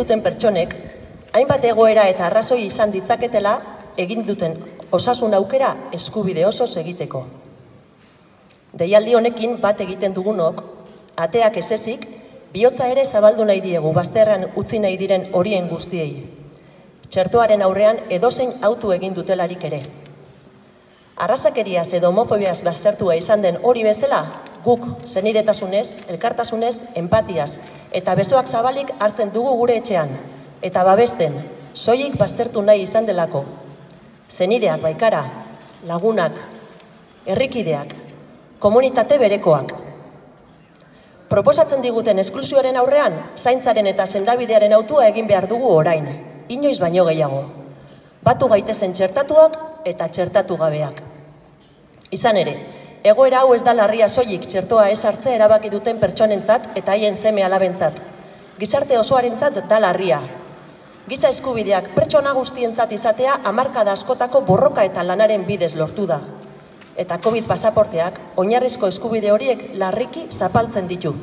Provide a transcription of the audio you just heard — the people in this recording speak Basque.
duten pertsonek, hainbat egoera eta arrazoi izan ditzaketela egin duten osasun aukera eskubide osoz egiteko. Deialdi honekin bat egiten dugunok, ateak ez ezik, bihotza ere zabaldu nahi diegu bazterran utzi nahi diren horien guztiei. Txertoaren aurrean edozein autu egin dutelarik ere. Arrazakeriaz edo homofobiaz baztertua izan den hori bezala, guk senidetasunez, elkartasunez, empatiaz eta besoak zabalik hartzen dugu gure etxean, eta babesten, soilik baztertu nahi izan delako. Senideak baikara, lagunak, herrikideak, komunitate berekoak. Proposatzen diguten esklusioaren aurrean, zaintzaren eta sendabidearen autua egin behar dugu orain, inoiz baino gehiago. Batu gaitezen txertatuak eta txertatu gabeak. Izan ere, egoera hau ez da larria soilik txertoa ez hartzea erabaki duten pertsonentzat eta haien seme alabentzat. Gizarte osoarentzat da larria. Giza eskubideak pertsona guztientzat izatea hamarkada askotako borroka eta lanaren bidez lortu da. Eta COVID pasaporteak oinarrizko eskubide horiek larriki zapaltzen ditu.